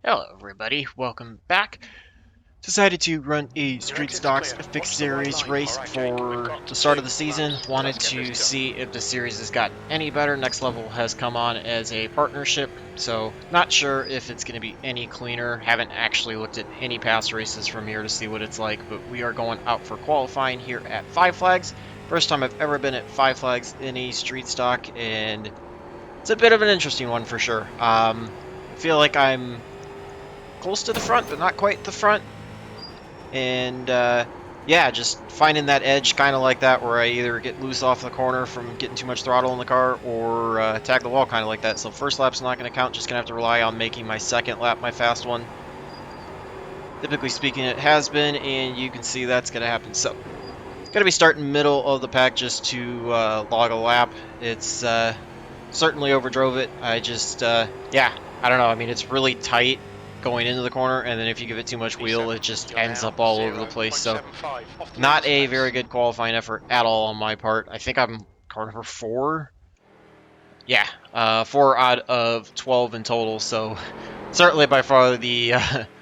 Hello everybody, welcome back. Decided to run a Street Stocks Fixed Series race for the start of the season. Wanted to see if the series has gotten any better. Next Level has come on as a partnership, so not sure if it's going to be any cleaner. Haven't actually looked at any past races from here to see what it's like, but we are going out for qualifying here at Five Flags. First time I've ever been at Five Flags in a Street Stock, and it's a bit of an interesting one for sure. I feel like I'm close to the front, but not quite the front. And yeah, just finding that edge kind of like that where I either get loose off the corner from getting too much throttle in the car or tag the wall kind of like that. So first lap's not going to count, just going to have to rely on making my second lap my fast one. Typically speaking, it has been, and you can see that's going to happen. So going to be starting middle of the pack just to log a lap. It's certainly overdrove it. I just, yeah, I don't know. I mean, it's really tight going into the corner, and then if you give it too much wheel, it just ends up all over the place. So not a very good qualifying effort at all on my part. I think I'm car number 4. Yeah, 4 out of 12 in total. So certainly by far the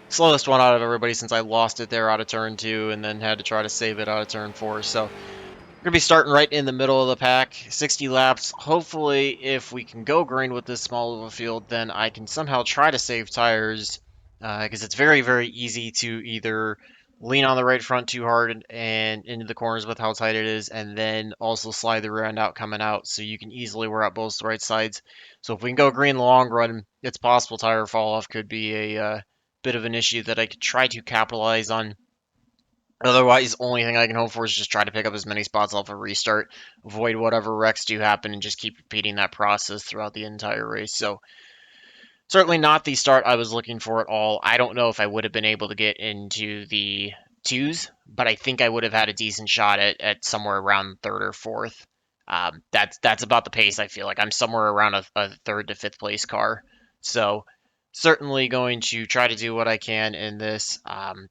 slowest one out of everybody since I lost it there out of turn 2 and then had to try to save it out of turn 4. So we're going to be starting right in the middle of the pack, 60 laps. Hopefully, if we can go green with this small of a field, then I can somehow try to save tires, because it's very, very easy to either lean on the right front too hard and into the corners with how tight it is, and then also slide the rear end out coming out, so you can easily wear out both right sides. So if we can go green in the long run, it's possible tire fall off could be a bit of an issue that I could try to capitalize on. Otherwise, the only thing I can hope for is just try to pick up as many spots off a restart, avoid whatever wrecks do happen, and just keep repeating that process throughout the entire race. So, certainly not the start I was looking for at all. I don't know if I would have been able to get into the twos, but I think I would have had a decent shot at somewhere around third or fourth. That's about the pace I feel like. I'm somewhere around a third to fifth place car. So, certainly going to try to do what I can in this.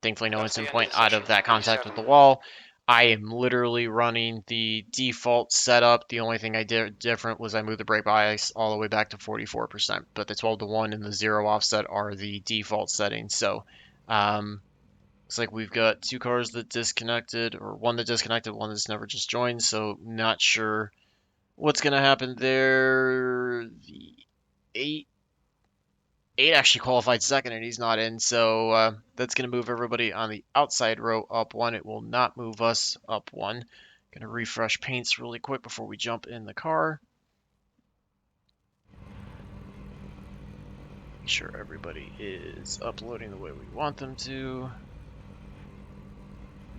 Thankfully, no instant point out of that contact with the wall. I am literally running the default setup. The only thing I did different was I moved the brake bias all the way back to 44%, but the 12 to 1 and the 0 offset are the default settings. So, looks like we've got 2 cars that disconnected, or one that disconnected, one that's never just joined, so not sure what's going to happen there. The 8 actually qualified second and he's not in, so that's going to move everybody on the outside row up 1. It will not move us up 1. Going to refresh paints really quick before we jump in the car. Make sure everybody is uploading the way we want them to.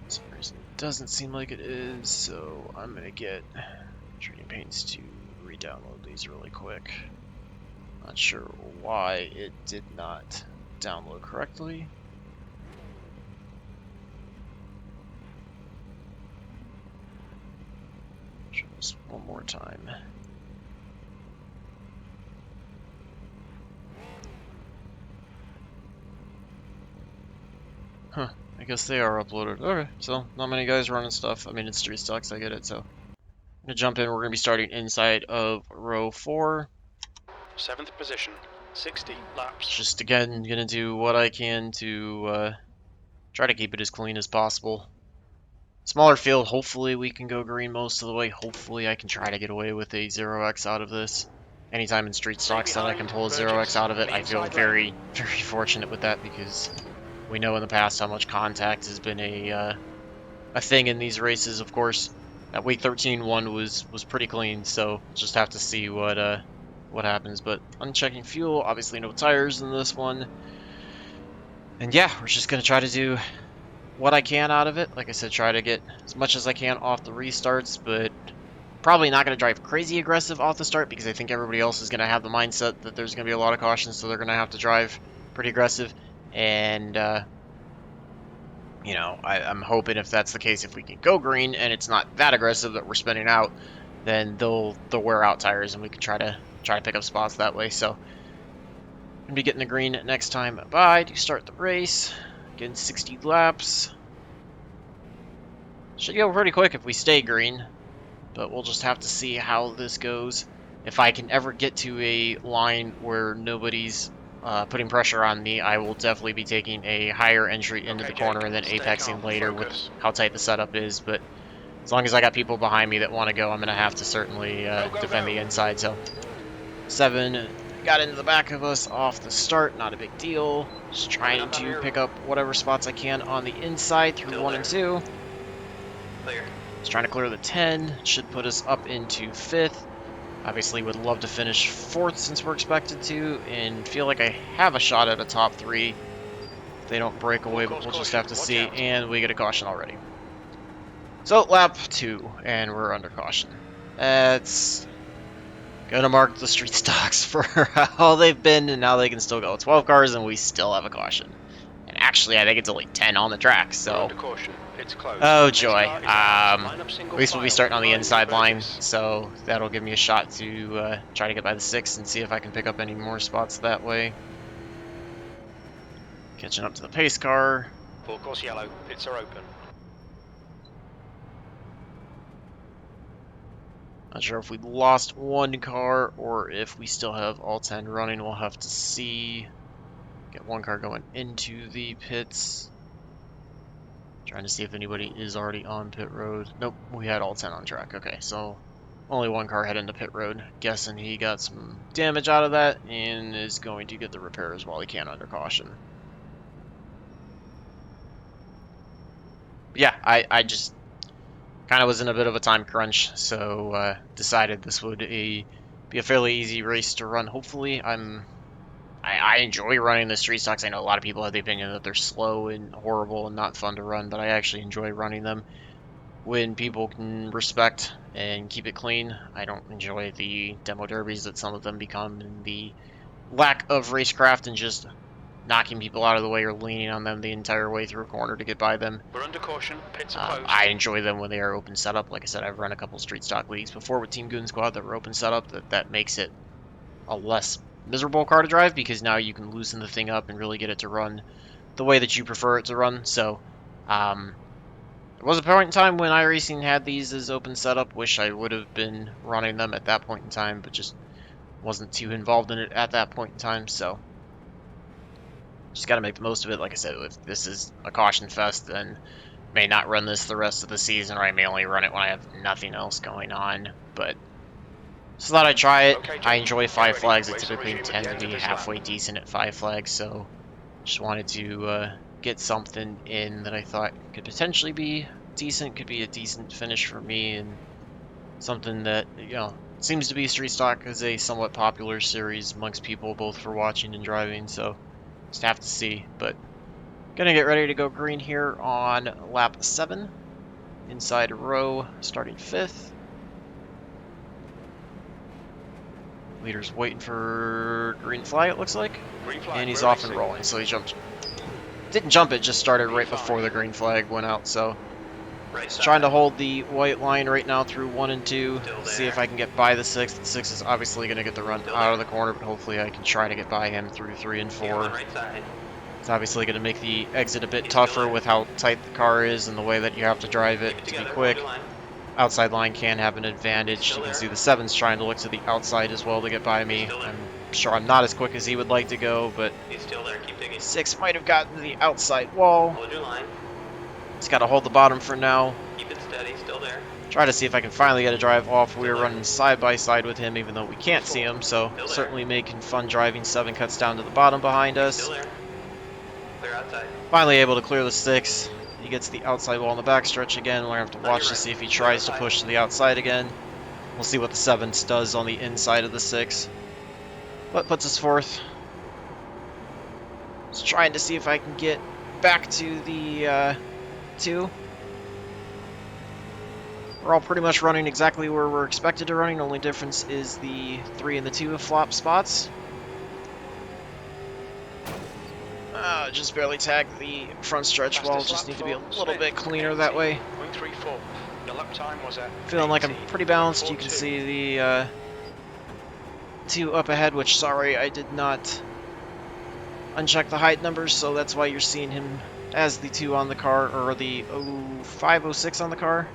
For some reason it doesn't seem like it is, so I'm going to get Trading Paints to re-download these really quick. Not sure why it did not download correctly. Try this one more time. Huh, I guess they are uploaded. Okay, so not many guys running stuff. I mean, it's Street Stocks, I get it, so. I'm gonna jump in, we're gonna be starting inside of row 4. 7th position, 60 laps. Just again, gonna do what I can to try to keep it as clean as possible. Smaller field, hopefully we can go green most of the way. Hopefully I can try to get away with a 0x out of this. Anytime in Street Stocks that I can pull a 0x out of it, I feel very, very fortunate with that, because we know in the past how much contact has been a thing in these races, of course. That week 13 one was pretty clean, so just have to see what happens. But unchecking fuel, obviously no tires in this one. And yeah, we're just gonna try to do what I can out of it. Like I said, try to get as much as I can off the restarts, but probably not going to drive crazy aggressive off the start, because I think everybody else is going to have the mindset that there's going to be a lot of cautions, so they're going to have to drive pretty aggressive. And you know, I'm hoping if that's the case, if we can go green and it's not that aggressive that we're spinning out, then they'll wear out tires and we can try to pick up spots that way. So I'm gonna be getting the green next time by to start the race. Getting 60 laps. Should go pretty quick if we stay green, but we'll just have to see how this goes. If I can ever get to a line where nobody's putting pressure on me, I will definitely be taking a higher entry into the corner and then apexing later with how tight the setup is. But as long as I got people behind me that want to go, I'm going to have to certainly defend the inside. So 7 got into the back of us off the start, not a big deal. Just trying to pick up whatever spots I can on the inside through 1 and 2. Just trying to clear the 10, should put us up into 5th. Obviously would love to finish 4th since we're expected to, and feel like I have a shot at a top 3 if they don't break away, but we'll just have to see. And we get a caution already. So lap 2, and we're under caution. That's gonna mark the street stocks for how they've been, and now they can still go 12 cars, and we still have a caution. And actually, I think it's only 10 on the track, so... Oh joy. At least we'll be starting on the inside line, so that'll give me a shot to try to get by the 6 and see if I can pick up any more spots that way. Catching up to the pace car. Full course yellow, pits are open. Not sure if we lost 1 car or if we still have all 10 running. We'll have to see. Get 1 car going into the pits. Trying to see if anybody is already on pit road. Nope, we had all 10 on track. Okay, so only 1 car heading to pit road. Guessing he got some damage out of that and is going to get the repairs while he can under caution. Yeah, I just kind of was in a bit of a time crunch, so decided this would be a fairly easy race to run. Hopefully, I enjoy running the street stocks. I know a lot of people have the opinion that they're slow and horrible and not fun to run, but I actually enjoy running them when people can respect and keep it clean. I don't enjoy the demo derbies that some of them become, and the lack of racecraft and just knocking people out of the way or leaning on them the entire way through a corner to get by them. We're under caution. Pits are closed. I enjoy them when they are open setup. Like I said, I've run a couple street stock leagues before with Team Goon Squad that were open setup. That makes it a less miserable car to drive, because now you can loosen the thing up and really get it to run the way that you prefer it to run. So there was a point in time when iRacing had these as open setup. Wish I would have been running them at that point in time, but just wasn't too involved in it at that point in time. So just got to make the most of it. Like I said, if this is a caution fest, then may not run this the rest of the season, or I may only run it when I have nothing else going on. But just thought I'd try it. I enjoy 5 flags. I typically tend to be halfway decent at 5 flags, so just wanted to get something in that I thought could potentially be decent, could be a decent finish for me, and something that, you know, seems to be Street Stock is a somewhat popular series amongst people, both for watching and driving, so just have to see. But gonna get ready to go green here on lap 7, inside row, starting 5th. Leader's waiting for green flag, it looks like, and he's off and rolling. So he didn't jump it, just started right before the green flag went out. So just trying to hold the white line right now through 1 and 2, see if I can get by the 6. The 6 is obviously going to get the run out of the corner, but hopefully I can try to get by him through 3 and 4. It's obviously going to make the exit a bit tougher with how tight the car is and the way that you have to drive it to be quick. Outside line can have an advantage. You can see the 7's trying to look to the outside as well to get by me. I'm sure I'm not as quick as he would like to go, but 6 might have gotten to the outside wall. Just got to hold the bottom for now. Keep it steady, still there. Try to see if I can finally get a drive off. We were running side by side with him, even though we can't see him, so certainly making fun driving. 7 cuts down to the bottom behind us. Still there. Clear outside. Finally able to clear the 6. He gets the outside wall in the backstretch again. We're going to have to watch to see if he tries to push to the outside again. We'll see what the 7 does on the inside of the 6. But puts us 4th. Just trying to see if I can get back to the 2. We're all pretty much running exactly where we're expected to running. Only difference is the 3 and the 2 have flop spots. Just barely tagged the front stretch wall. Just need to be a little bit cleaner that way. Feeling like I'm pretty balanced. You can see the 2 up ahead, which, sorry, I did not uncheck the height numbers, so that's why you're seeing him as the 2 on the car, or the 0506 on the car.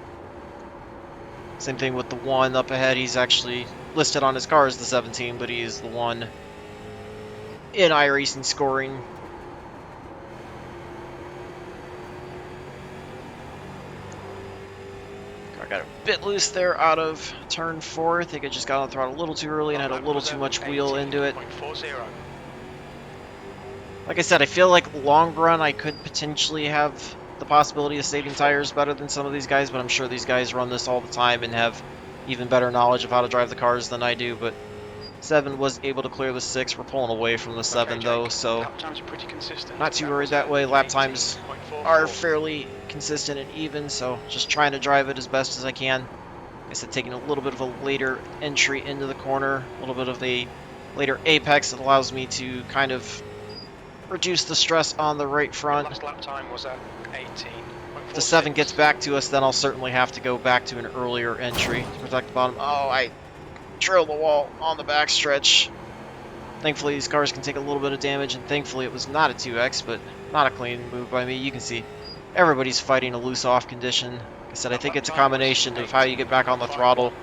Same thing with the 1 up ahead. He's actually listed on his car as the 17, but he is the 1 in iRacing scoring. I got a bit loose there out of turn 4. I think I just got on the throttle a little too early and had a little too much wheel into it. Like I said, I feel like long run I could potentially have the possibility of saving tires better than some of these guys, but I'm sure these guys run this all the time and have even better knowledge of how to drive the cars than I do. But 7 was able to clear the 6. We're pulling away from the 7 though, so not too worried that way. Lap times are fairly consistent and even, so just trying to drive it as best as I can. Like I said, taking a little bit of a later entry into the corner, a little bit of a later apex that allows me to kind of reduce the stress on the right front. Last lap time was at 18. If the 7 gets back to us, then I'll certainly have to go back to an earlier entry to protect the bottom. Oh, I drilled the wall on the backstretch. Thankfully, these cars can take a little bit of damage, and thankfully it was not a 2X, but not a clean move by me. You can see everybody's fighting a loose-off condition. Like I said, I think it's a combination of how you get back on the throttle.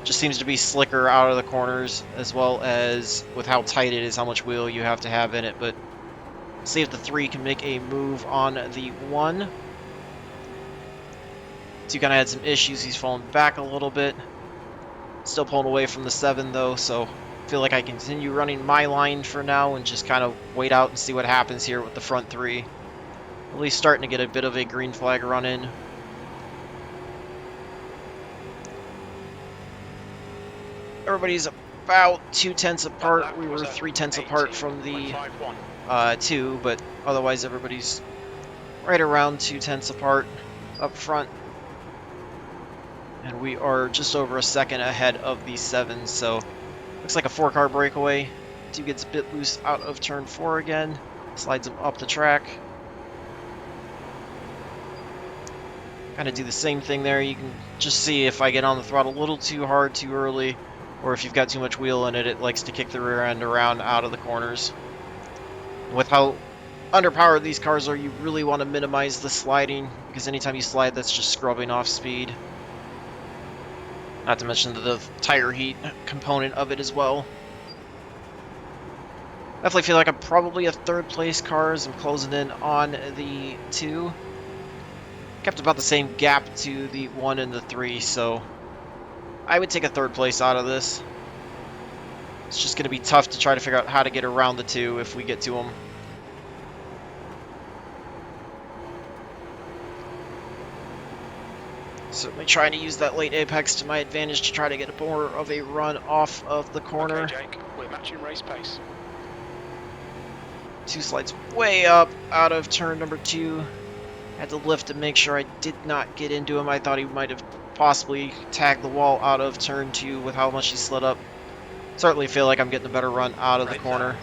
Just seems to be slicker out of the corners, as well as with how tight it is, how much wheel you have to have in it. But see if the 3 can make a move on the 1. 2 kind of had some issues. He's fallen back a little bit. Still pulling away from the 7 though, so I feel like I continue running my line for now and just kind of wait out and see what happens here with the front 3. At least starting to get a bit of a green flag run in. Everybody's about 2/10 apart. We were 3/10 apart from the 2, but otherwise everybody's right around 2/10 apart up front. And we are just over a second ahead of the 7, so looks like a 4-car breakaway. 2 gets a bit loose out of turn 4 again, slides him up the track. Kind of do the same thing there. You can just see if I get on the throttle a little too hard too early, or if you've got too much wheel in it, it likes to kick the rear end around out of the corners. With how underpowered these cars are, you really want to minimize the sliding, because anytime you slide, that's just scrubbing off speed. Not to mention the tire heat component of it as well. Definitely feel like I'm probably a 3rd place car as I'm closing in on the 2. Kept about the same gap to the 1 and the 3, so I would take a 3rd place out of this. It's just going to be tough to try to figure out how to get around the 2 if we get to them. Certainly trying to use that late apex to my advantage to try to get more of a run off of the corner. Okay, Jake, we're matching race pace. 2 slides way up out of turn number 2. Had to lift to make sure I did not get into him. I thought he might have possibly tagged the wall out of turn 2 with how much he slid up. Certainly feel like I'm getting a better run out of the corner.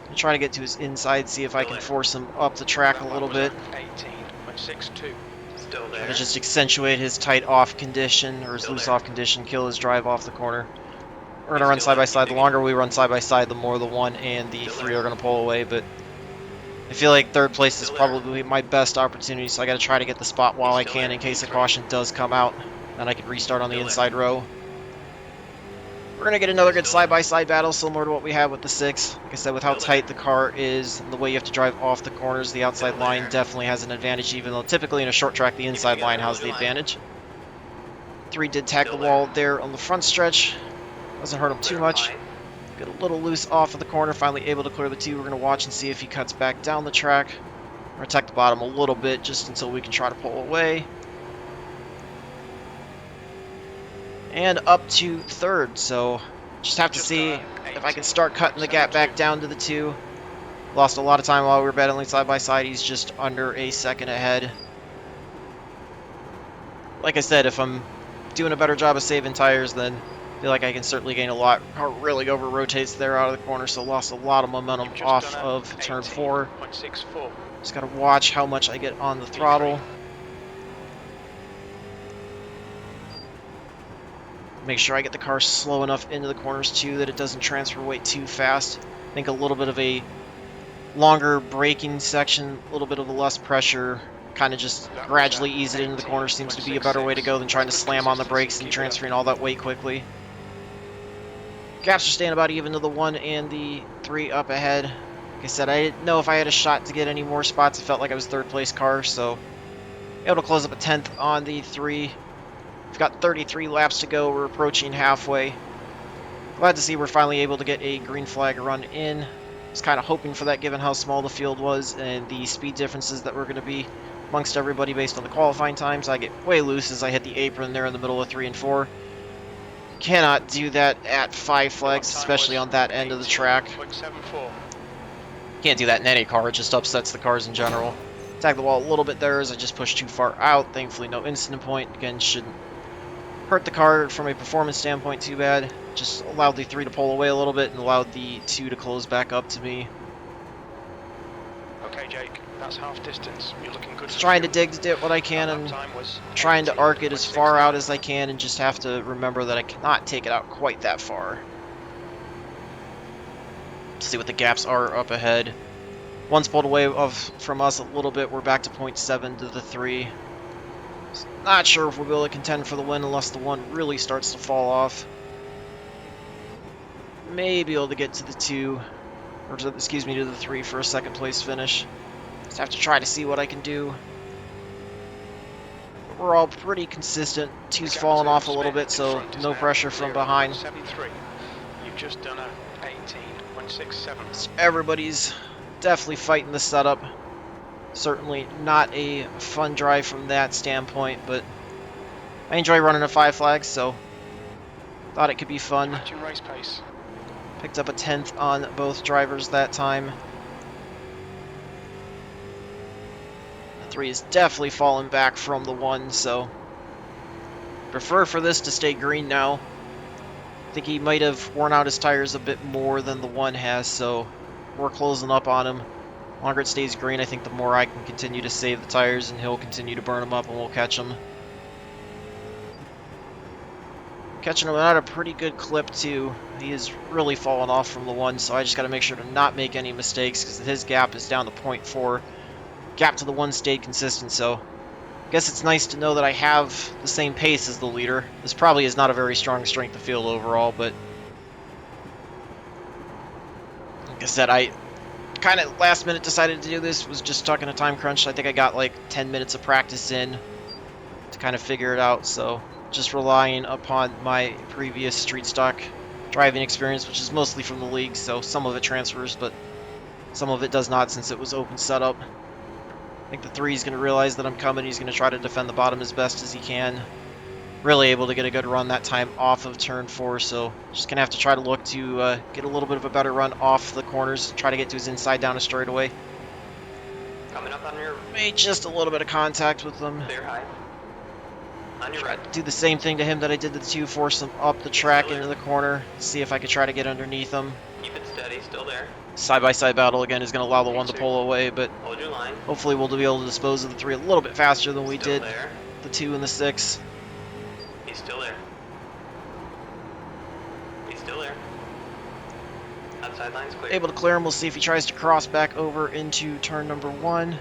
I'm trying to get to his inside, see if I can force him up the track a little bit. 18.62. Still I there. can just accentuate his tight off condition, or his loose off condition, kill his drive off the corner. We're going to run side by side. The longer we run side by side, the more the 1 and the 3 are going to pull away, but I feel like 3rd place is probably my best opportunity, so I got to try to get the spot while I can in case a caution does come out, and I can restart on the inside row. We're going to get another good side-by-side battle, similar to what we had with the 6. Like I said, with how tight the car is, and the way you have to drive off the corners, the outside line definitely has an advantage, even though typically in a short track, the inside line has the advantage. 3 did tag the wall there on the front stretch. Doesn't hurt him too much. Get a little loose off of the corner, finally able to clear the 2. We're going to watch and see if he cuts back down the track. Protect the bottom a little bit just until we can try to pull away. And up to 3rd, so just have to see if I can start cutting the gap back down to the 2. Lost a lot of time while we were battling side by side. He's just under a second ahead. Like I said, if I'm doing a better job of saving tires, then I feel like I can certainly gain a lot. Car really over rotates there out of the corner, so lost a lot of momentum off of turn 4. Just got to watch how much I get on the throttle. Make sure I get the car slow enough into the corners too that it doesn't transfer weight too fast. I think a little bit of a longer braking section, a little bit of a less pressure, kind of just gradually ease it into the corner seems to be a better way to go than trying to slam on the brakes and transferring all that weight quickly. Gaps are staying about even to the 1 and the 3 up ahead. Like I said, I didn't know if I had a shot to get any more spots. It felt like I was third place car, so able to close up a 10th on the 3. We've got 33 laps to go. We're approaching halfway. Glad to see we're finally able to get a green flag run in. Was kind of hoping for that given how small the field was and the speed differences that were going to be amongst everybody based on the qualifying times. I get way loose as I hit the apron there in the middle of 3 and 4. Cannot do that at 5 flags, especially on that end of the track. Can't do that in any car, it just upsets the cars in general. Tagged the wall a little bit there as I just pushed too far out. Thankfully no incident point. Again, shouldn't hurt the car from a performance standpoint too bad. Just allowed the 3 to pull away a little bit and allowed the 2 to close back up to me. Okay, Jake, that's half distance. You're looking good. Just trying to dig what I can and trying to arc it as far out as I can, and just have to remember that I cannot take it out quite that far. Let's see what the gaps are up ahead. One's pulled away from us a little bit. We're back to 0.7 to the 3. Not sure if we'll be able to contend for the win unless the 1 really starts to fall off. Maybe able to get to the 2, or to, excuse me, to the 3 for a second place finish. Just have to try to see what I can do. But we're all pretty consistent. 2's falling off a little bit, so no pressure from behind. You've just done a 18.67. So everybody's definitely fighting the setup. Certainly not a fun drive from that standpoint, but I enjoy running a 5 flags, so thought it could be fun. Matching race pace. Picked up a 10th on both drivers that time. The 3 is definitely falling back from the 1, so prefer for this to stay green now. I think he might have worn out his tires a bit more than the 1 has, so we're closing up on him. The longer it stays green, I think the more I can continue to save the tires, and he'll continue to burn them up, and we'll catch him. Catching him at a pretty good clip, too. He is really falling off from the 1, so I just got to make sure to not make any mistakes, because his gap is down to 0.4. Gap to the 1 stayed consistent, so I guess it's nice to know that I have the same pace as the leader. This probably is not a very strong strength of field overall, but like I said, I kind of last minute decided to do this, was just stuck in a time crunch. I think I got like 10 minutes of practice in to kind of figure it out, so just relying upon my previous street stock driving experience, which is mostly from the league, so some of it transfers, but some of it does not since it was open setup. I think the 3 is going to realize that I'm coming. He's going to try to defend the bottom as best as he can. Really able to get a good run that time off of turn 4, so just going to have to try to look to get a little bit of a better run off the corners, try to get to his inside down a straightaway. Coming up on your Made just a little bit of contact with them. clear high. On your right. Do the same thing to him that I did to the 2, force him up the track into the corner, see if I could try to get underneath him. Keep it steady, still there. Side-by-side battle again is going to allow the 1 to pull away, but Hold your line. hopefully we'll be able to dispose of the 3 a little bit faster than we Still did there. the 2 and the 6. He's still there. He's still there. Outside line's clear. Able to clear him. We'll see if he tries to cross back over into turn number 1.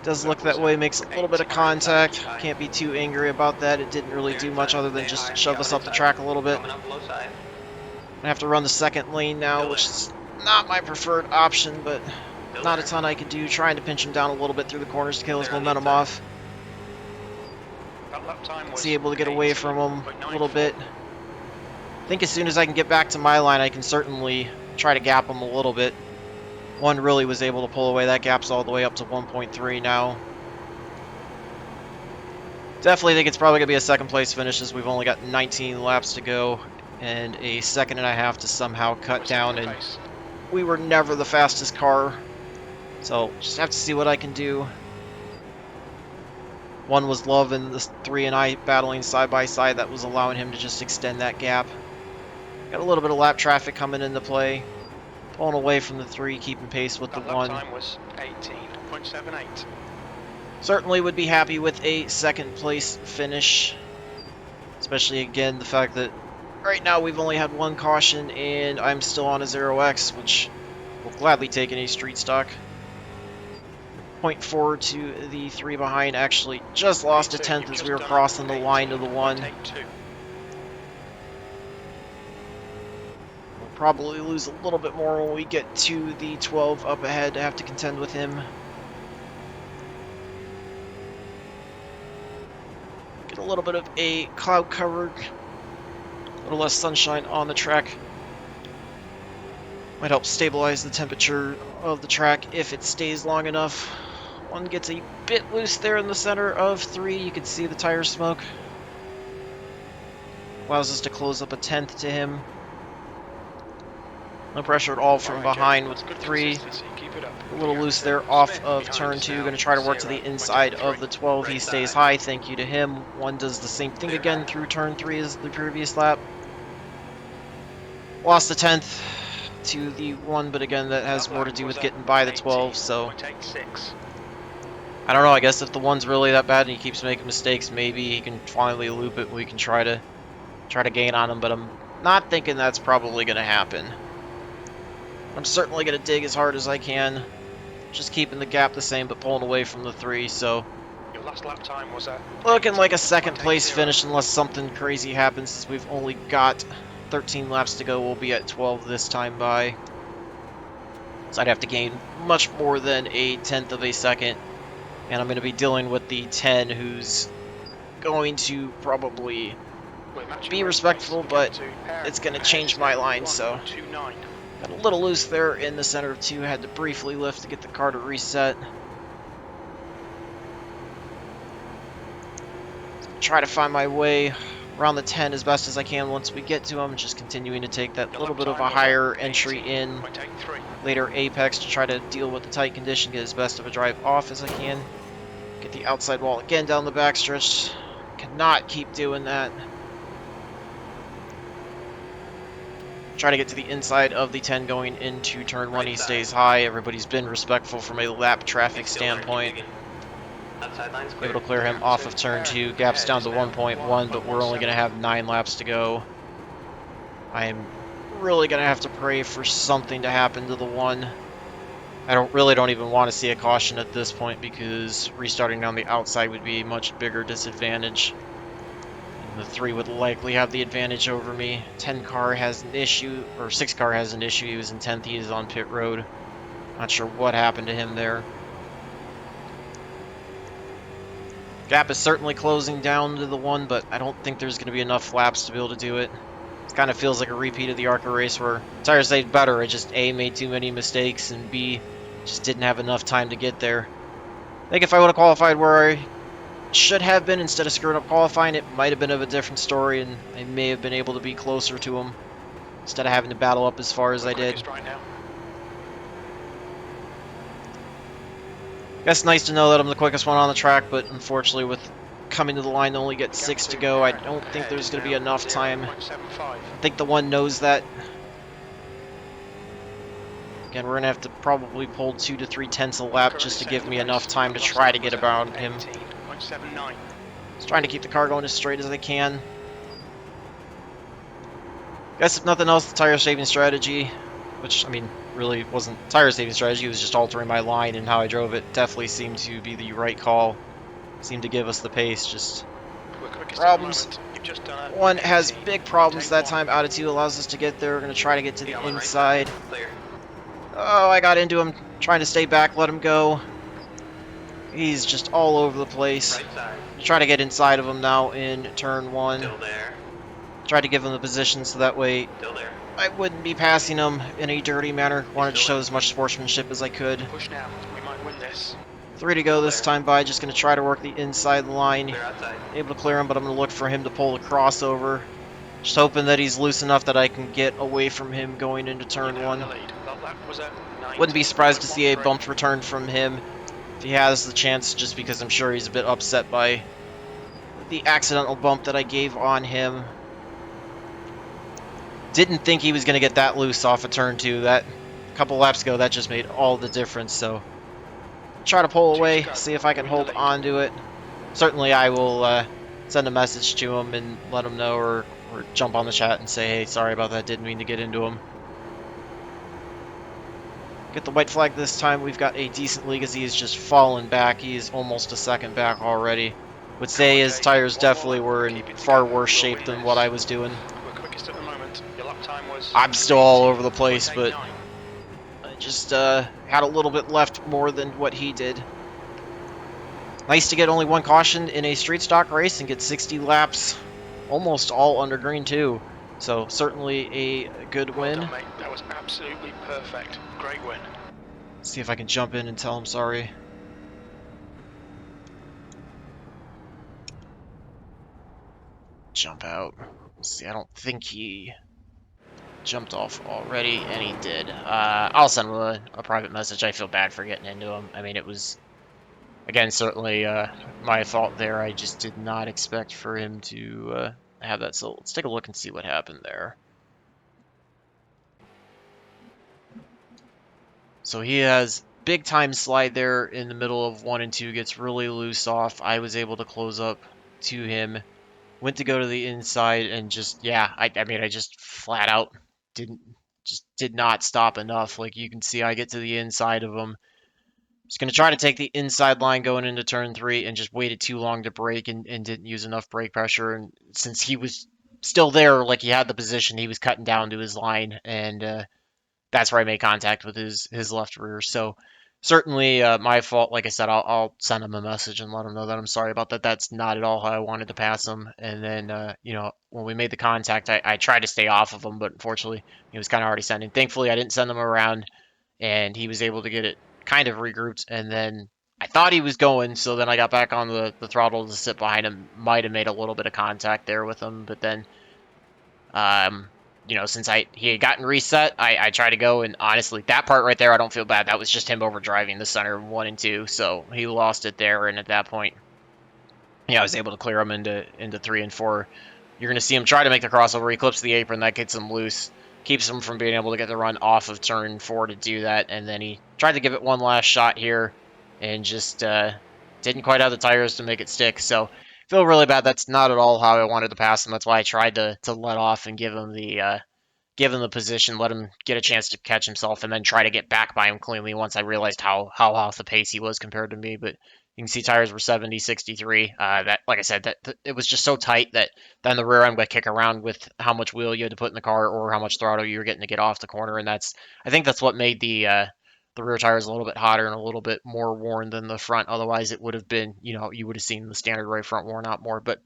Does look that way, makes a little bit of contact. Can't be too angry about that. It didn't really do much other than just shove us up the track a little bit. Coming up low side. I have to run the second lane now, which is not my preferred option, but not a ton I can do. Trying to pinch him down a little bit through the corners to kill his momentum off. That lap time was See, able to get away from him a little bit. I think as soon as I can get back to my line, I can certainly try to gap him a little bit. 1 really was able to pull away. That gap's all the way up to 1.3 now. Definitely think it's probably going to be a second place finish, as we've only got 19 laps to go and a second and a half to somehow cut down, and we were never the fastest car, so just have to see what I can do. 1 was Love and the 3 and I battling side by side. That was allowing him to just extend that gap. Got a little bit of lap traffic coming into play. Pulling away from the 3, keeping pace with the 1. That time was 18.78. Certainly would be happy with a second place finish. Especially, again, the fact that right now we've only had 1 caution and I'm still on a 0x, which will gladly take any street stock. 0.4 to the 3 behind. Actually just lost a 10th as we were crossing the line to the 1. probably lose a little bit more when we get to the 12 up ahead to have to contend with him. Get a little bit of a cloud cover, a little less sunshine on the track. Might help stabilize the temperature of the track if it stays long enough. One gets a bit loose there in the center of 3. You can see the tire smoke. Allows us to close up a 10th to him. No pressure at all from behind with 3. A little loose there off of turn 2. Going to try to work to the inside of the 12. He stays high. Thank you to him. 1 does the same thing again through turn 3 as the previous lap. Lost the 10th to the 1, but again, that has more to do with getting by the 12, so I don't know. I guess if the 1's really that bad and he keeps making mistakes, maybe he can finally loop it. We can try to gain on him, but I'm not thinking that's probably going to happen. I'm certainly going to dig as hard as I can, just keeping the gap the same, but pulling away from the 3, so Your last lap time was at looking like a second place finish unless something crazy happens, since we've only got 13 laps to go. We'll be at 12 this time by. So I'd have to gain much more than a 1/10 of a second. And I'm going to be dealing with the 10 who's going to probably be respectful, but it's going to change my line, so got a little loose there in the center of 2. Had to briefly lift to get the car to reset. Try to find my way around the 10 as best as I can once we get to him. Just continuing to take that little bit of a higher entry in later apex to try to deal with the tight condition, get as best of a drive off as I can. Get the outside wall again down the backstretch. Cannot keep doing that. Try to get to the inside of the 10 going into turn 1. He stays high. Everybody's been respectful from a lap traffic standpoint. Able to clear him off of turn 2. Gap's down to 1.1, but we're only going to have 9 laps to go. I am really going to have to pray for something to happen to the 1. I don't even want to see a caution at this point, because restarting down the outside would be a much bigger disadvantage. And the 3 would likely have the advantage over me. 10 car has an issue, or 6 car has an issue. He was in 10th. He is on pit road. Not sure what happened to him there. Gap is certainly closing down to the 1, but I don't think there's going to be enough laps to be able to do it. It kind of feels like a repeat of the ARCA race where tires stayed better. It just A, made too many mistakes, and B, just didn't have enough time to get there. I think if I would have qualified where I should have been instead of screwing up qualifying, it might have been of a different story, and I may have been able to be closer to him instead of having to battle up as far as I did. Guess nice to know that I'm the quickest one on the track, but unfortunately with coming to the line to only get 6 to go, I don't think there's going to be enough time. I think the 1 knows that. Again, we're going to have to probably pull 2 to 3 tenths a lap just to give me enough time to try to get around him. Just trying to keep the car going as straight as I can. Guess if nothing else, the tire saving strategy, which, I mean, really wasn't tire saving strategy, it was just altering my line and how I drove it, definitely seemed to be the right call. Seemed to give us the pace, just problems. 1 has big problems that time. Out of 2 allows us to get there. We're going to try to get to the inside. Oh, I got into him, trying to stay back, let him go. He's just all over the place. Try to get inside of him now in turn 1. Try to give him the position so that way I wouldn't be passing him in a dirty manner. Wanted to show as much sportsmanship as I could. Push now. We might win this. 3 to go this time by. Just going to try to work the inside line. Able to clear him, but I'm going to look for him to pull the crossover. Just hoping that he's loose enough that I can get away from him going into turn 1. Wouldn't be surprised to see a bumped return from him if he has the chance, just because I'm sure he's a bit upset by the accidental bump that I gave on him. Didn't think he was going to get that loose off of turn 2. That a couple laps ago, that just made all the difference. So try to pull away, see if I can hold on to it. Certainly I will send a message to him and let him know, or jump on the chat and say, hey, sorry about that, didn't mean to get into him. Get the white flag this time. We've got a decent lead as he has just fallen back. He is almost a second back already. Would say his tires definitely were in far worse shape than what I was doing. We're quickest at the moment. Your lap time was hours. I'm still all over the place, but 18.89. I just had a little bit left more than what he did. Nice to get only one caution in a street stock race and get 60 laps, almost all under green too. So certainly a good Well win. done, mate. That was absolutely perfect. Great win. See if I can jump in and tell him sorry. Jump out. See, I don't think he jumped off already, and he did. I'll send him a private message. I feel bad for getting into him. I mean, it was, again, certainly my fault there. I just did not expect for him to have that. So let's take a look and see what happened there. So he has big time slide there in the middle of 1 and 2, gets really loose off. I was able to close up to him. Went to go to the inside and just, yeah, I mean, I just flat out did not stop enough. Like you can see, I get to the inside of him. Just going to try to take the inside line going into turn 3 and just waited too long to brake and didn't use enough brake pressure. And since he was still there, like he had the position, he was cutting down to his line. And that's where I made contact with his left rear. So certainly my fault. Like I said, I'll send him a message and let him know that I'm sorry about that. That's not at all how I wanted to pass him. And then, you know, when we made the contact, I tried to stay off of him, but unfortunately, he was kind of already sending. Thankfully, I didn't send him around, and he was able to get it kind of regrouped. And then I thought he was going, so then I got back on the throttle to sit behind him. Might have made a little bit of contact there with him, but then you know, since he had gotten reset, I tried to go, and honestly, that part right there, I don't feel bad. That was just him overdriving the center of 1 and 2, so he lost it there, and at that point, yeah, I was able to clear him into 3 and 4. You're going to see him try to make the crossover. He clips the apron. That gets him loose, keeps him from being able to get the run off of turn 4 to do that, and then he tried to give it one last shot here and just didn't quite have the tires to make it stick, so feel really bad. That's not at all how I wanted to pass him. That's why I tried to let off and give him the position, let him get a chance to catch himself, and then try to get back by him cleanly once I realized how off the pace he was compared to me. But you can see tires were 70, 63. That, like I said, that it was just so tight that then the rear end would kick around with how much wheel you had to put in the car or how much throttle you were getting to get off the corner, and I think that's what made the rear tires a little bit hotter and a little bit more worn than the front. Otherwise, it would have been, you know, you would have seen the standard right front worn out more. But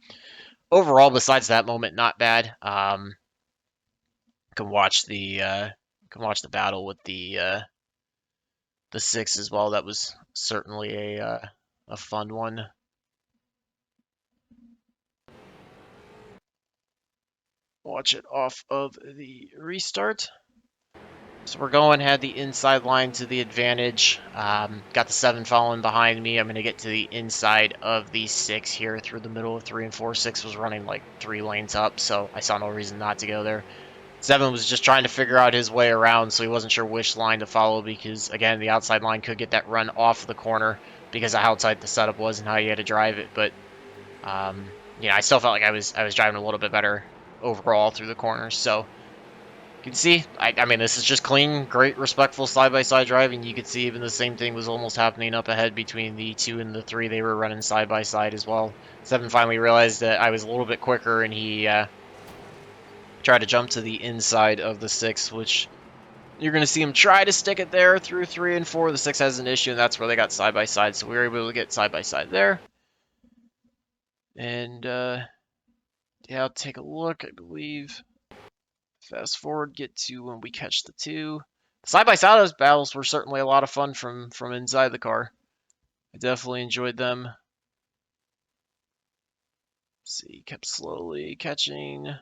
overall, besides that moment, not bad. Can watch the battle with the 6 as well. That was certainly a fun one. Watch it off of the restart. So we're going, had the inside line to the advantage. Got the 7 following behind me. I'm going to get to the inside of the 6 here through the middle of 3 and 4. 6 was running like 3 lanes up, so I saw no reason not to go there. 7 was just trying to figure out his way around, so he wasn't sure which line to follow because, again, the outside line could get that run off of the corner because of how tight the setup was and how you had to drive it. But, you know, I still felt like I was driving a little bit better overall through the corners. So you can see, I mean, this is just clean, great, respectful side-by-side driving. You could see even the same thing was almost happening up ahead between the 2 and the 3. They were running side-by-side as well. 7 finally realized that I was a little bit quicker, and he tried to jump to the inside of the 6, which you're going to see him try to stick it there through 3 and 4. The 6 has an issue, and that's where they got side-by-side, so we were able to get side-by-side there. And, yeah, I'll take a look, I believe. Fast forward, get to when we catch the 2. The side-by-side battles were certainly a lot of fun from inside the car. I definitely enjoyed them. Let's see, kept slowly catching.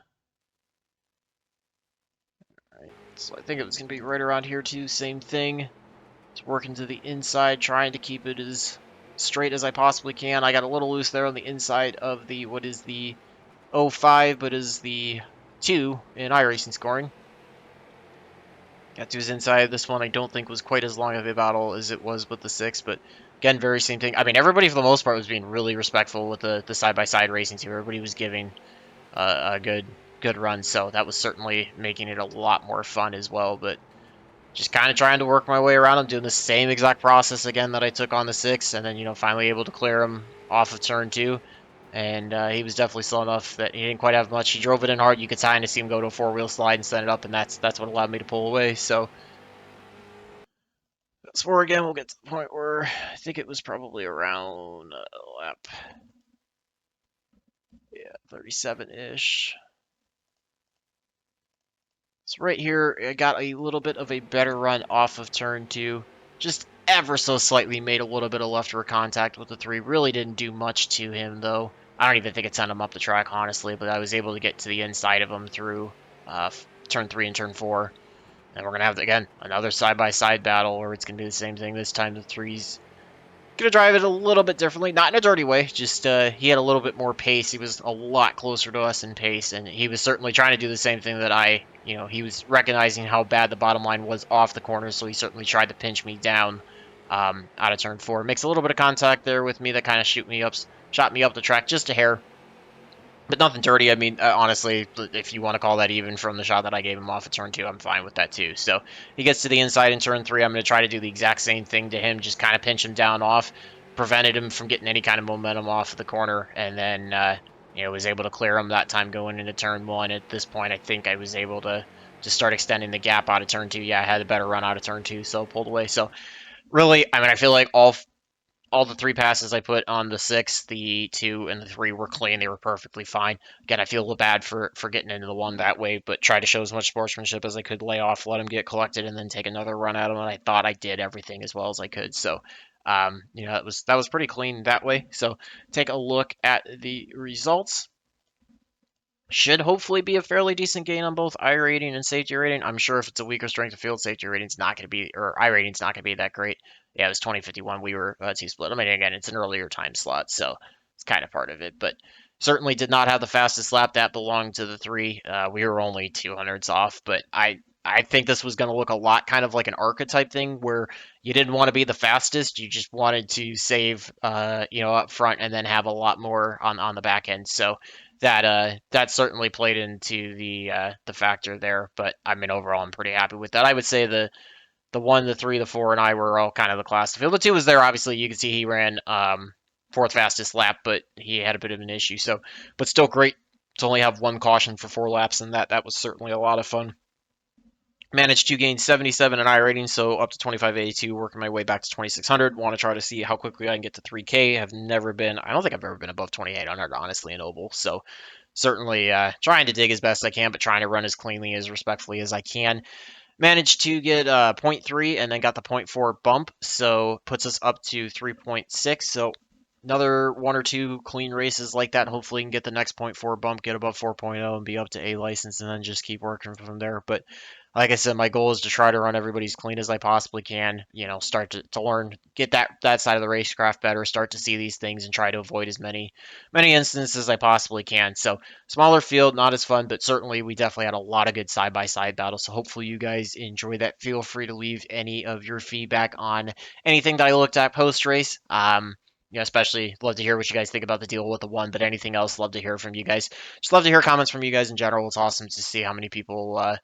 So I think it was going to be right around here too, same thing. Just working to the inside, trying to keep it as straight as I possibly can. I got a little loose there on the inside of the, what is the 05, but is the 2 in iRacing scoring. Got to his inside. This one I don't think was quite as long of a battle as it was with the 6, but again, very same thing. I mean, everybody for the most part was being really respectful with the side-by-side racing team. Everybody was giving a good run, so that was certainly making it a lot more fun as well. But just kind of trying to work my way around him, doing the same exact process again that I took on the 6, and then, you know, finally able to clear him off of turn 2. and he was definitely slow enough that he didn't quite have much. He drove it in hard. You could kind of see him go to a four-wheel slide and set it up, and that's what allowed me to pull away. So fast forward again, we'll get to the point where I think it was probably around lap 37-ish. So right here, I got a little bit of a better run off of turn 2. Just ever so slightly made a little bit of left rear contact with the 3. Really didn't do much to him, though. I don't even think it sent him up the track, honestly, but I was able to get to the inside of him through turn 3 and turn 4. And we're going to have, again, another side-by-side battle where it's going to do the same thing. This time the 3's going to drive it a little bit differently. Not in a dirty way, just he had a little bit more pace. He was a lot closer to us in pace, and he was certainly trying to do the same thing that he was recognizing how bad the bottom line was off the corner, so he certainly tried to pinch me down out of turn 4. Makes a little bit of contact there with me that kind of shot me up the track just a hair. But nothing dirty. I mean, honestly, if you want to call that even from the shot that I gave him off of turn 2, I'm fine with that too. So he gets to the inside in turn 3. I'm going to try to do the exact same thing to him, just kind of pinch him down off, prevented him from getting any kind of momentum off of the corner, and then was able to clear him that time going into turn 1. At this point, I think I was able to just start extending the gap out of turn 2. Yeah, I had a better run out of turn 2, so pulled away. So really, I mean, I feel like all the 3 passes I put on the 6, the 2, and the 3 were clean. They were perfectly fine. Again, I feel a little bad for getting into the 1 that way, but tried to show as much sportsmanship as I could, lay off, let him get collected, and then take another run at him. And I thought I did everything as well as I could. So, that was pretty clean that way. So, take a look at the results. Should hopefully be a fairly decent gain on both iRating and safety rating. I'm sure if it's a weaker strength of field, safety rating's not going to be, or iRating's not going to be that great. Yeah, it was 2051. We were T-split. I mean, again, it's an earlier time slot, so it's kind of part of it. But certainly did not have the fastest lap. That belonged to the 3. We were only 200s off, but I think this was going to look a lot kind of like an archetype thing where you didn't want to be the fastest. You just wanted to save, up front and then have a lot more on the back end. So that certainly played into the factor there. But I mean, overall, I'm pretty happy with that. I would say the 1, the 3, the 4, and I were all kind of the class to field. The 2 was there, obviously. You can see he ran 4th fastest lap, but he had a bit of an issue. So, but still great to only have 1 caution for 4 laps, and that was certainly a lot of fun. Managed to gain 77 in iRating, so up to 2582, working my way back to 2600. Want to try to see how quickly I can get to 3K. I don't think I've ever been above 2800, honestly, in Oval. So certainly trying to dig as best I can, but trying to run as cleanly, as respectfully as I can. Managed to get 0.3 and then got the 0.4 bump, so puts us up to 3.6. So another 1 or 2 clean races like that. Hopefully, can get the next 0.4 bump, get above 4.0, and be up to A license, and then just keep working from there. But like I said, my goal is to try to run everybody as clean as I possibly can. Start to learn, get that side of the racecraft better, start to see these things, and try to avoid as many instances as I possibly can. So smaller field, not as fun, but certainly we definitely had a lot of good side-by-side battles. So hopefully you guys enjoy that. Feel free to leave any of your feedback on anything that I looked at post-race. Especially love to hear what you guys think about the deal with the 1, but anything else, love to hear from you guys. Just love to hear comments from you guys in general. It's awesome to see how many people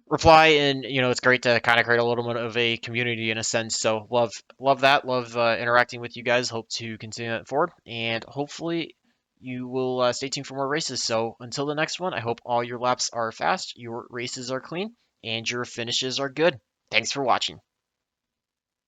reply, and it's great to kind of create a little bit of a community in a sense. So love that, love interacting with you guys. Hope to continue that forward, and hopefully you will stay tuned for more races. So until the next one, I hope all your laps are fast, your races are clean, and your finishes are good. Thanks for watching.